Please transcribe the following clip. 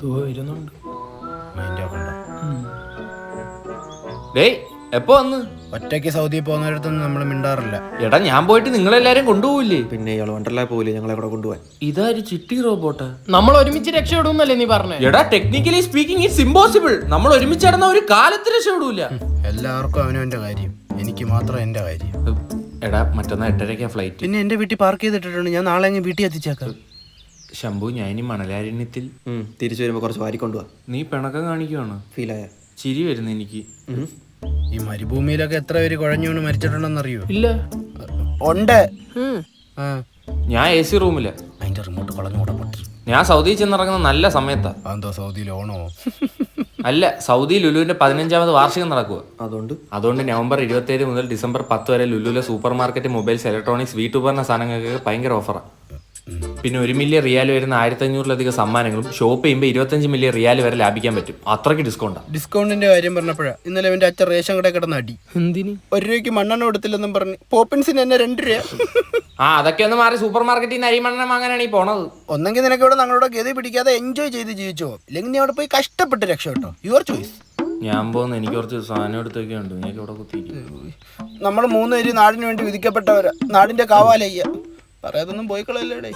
വരുന്നുണ്ട്. ഡേയ് എപ്പോ വന്ന്? ഒറ്റയ്ക്ക് സൗദി പോകുന്നിടത്തൊന്നും നമ്മൾ മിണ്ടാറില്ല. എടാ ഞാൻ പോയിട്ട് നിങ്ങളെല്ലാരും കൊണ്ടുപോകില്ലേ? പിന്നെ ഇയാൾ വണ്ടർലാ പോയില്ലേ ഞങ്ങളെ കൂടെ കൊണ്ടുപോകാൻ? ഇതാര് ചിട്ടി റോബോട്ടാ? നമ്മൾ ഒരുമിച്ച് രക്ഷപ്പെടുന്നല്ലേ നീ പറഞ്ഞേ? എടാ ടെക്നിക്കലി സ്പീക്കിംഗ് ഇറ്റ്സ് ഇമ്പോസിബിൾ. നമ്മൾ ഒരുമിച്ച് നടന്ന ഒരു കാലത്ത് രക്ഷപ്പെടൂല. എല്ലാവർക്കും അവനവന്റെ കാര്യം, എനിക്ക് മാത്രം എന്റെ കാര്യം. എടാ മറ്റന്നാ 8:30 ഫ്ലൈറ്റ്. പിന്നെ എന്റെ വീട്ടിൽ പാർക്ക് ചെയ്തിട്ടുണ്ട്, ഞാൻ നാളെ അങ്ങ് വീട്ടിൽ എത്തിച്ചേക്കാം. ശംഭു ഞാൻ ഇനി മണലാരണ്യത്തിൽ തിരിച്ചു വരുമ്പോൾ കുറച്ച് വാരിക്കൊണ്ടുപോവാ. നീ പിണക്കം കാണിക്കുവാണ്. ഫീലായ ചിരി വരുന്നു എനിക്ക്. ഈ മരുഭൂമിയിലൊക്കെ എത്ര പേര് കുഴഞ്ഞു വീണ് മരിച്ചിട്ടുണ്ടെന്നറിയോ? ഇല്ല. ഉണ്ട്. ഞാൻ AC റൂമില്ല. അതിന്റെ റിമോട്ട് കളഞ്ഞു കൂടെ. ഞാൻ സൗദിയിൽ ചെന്നിറങ്ങുന്ന നല്ല സമയത്താ. അതെന്തോ സൗദിയിൽ ഓണോ? അല്ല, സൗദി ലുലുവിന്റെ 15ാമത് വാർഷികം നടക്കുക. അതുകൊണ്ട് നവംബർ 27 മുതൽ ഡിസംബർ 10 വരെ ലുലുവിലെ സൂപ്പർ മാർക്കറ്റ്, മൊബൈൽസ്, ഇലക്ട്രോണിക്സ്, വീട്ടുപകരണ സാധനങ്ങൾക്ക് ഭയങ്കര ഓഫറാണ്. പിന്നെ 1 മില്യൺ റിയാൽ വരുന്ന 1500-ലധികം സമ്മാനങ്ങളും ഷോപ്പ് ചെയ്യുമ്പോൾ 25 മില്യൺ റിയാൽ വരെ ലാഭിക്കാൻ പറ്റും. അത്രയ്ക്ക് ഡിസ്കൗണ്ടാണ്. ഡിസ്കൗണ്ടിന്റെ കാര്യം പറഞ്ഞപ്പോഴാ ഇന്നലെ എന്റെ അച്ഛൻ റേഷൻ കടയിൽ കിടന്ന് അടി. എന്തിന്? 1 രൂപയ്ക്ക് മണ്ണെണ്ണ കൊടുത്തില്ലെന്നും പറഞ്ഞ് പോപ്പിൻസിന് എന്നെ 2 രൂപ. അതൊക്കെ ഒന്ന് മാറി സൂപ്പർ മാർക്കറ്റിൽ നിന്ന് അരിമണ്ണെണ്ണ വാങ്ങാനാണ് ഈ പോണത്. ഒന്നെങ്കിൽ നിനക്ക് ഇവിടെ ഞങ്ങളുടെ ഗതി പിടിക്കാതെ എൻജോയ് ചെയ്ത് ജീവിച്ചോ, ഇല്ലെങ്കിൽ നീ അവിടെ പോയി കഷ്ടപ്പെട്ട് രക്ഷപ്പെട്ടോ. Your choice. ഞാൻ പോകുന്ന എനിക്ക് കുറച്ച് സാധനം എടുത്തൊക്കെ ഉണ്ട്. എനിക്ക് ഇവിടെ കുത്തിയിരിക്കും. നമ്മൾ 3 പേര് നാടിന് വേണ്ടി വിധിക്കപ്പെട്ടവരാ, നാടിന്റെ കാവാലയ്യ. പറയാതൊന്നും പോയി കളയല്ലേടേ.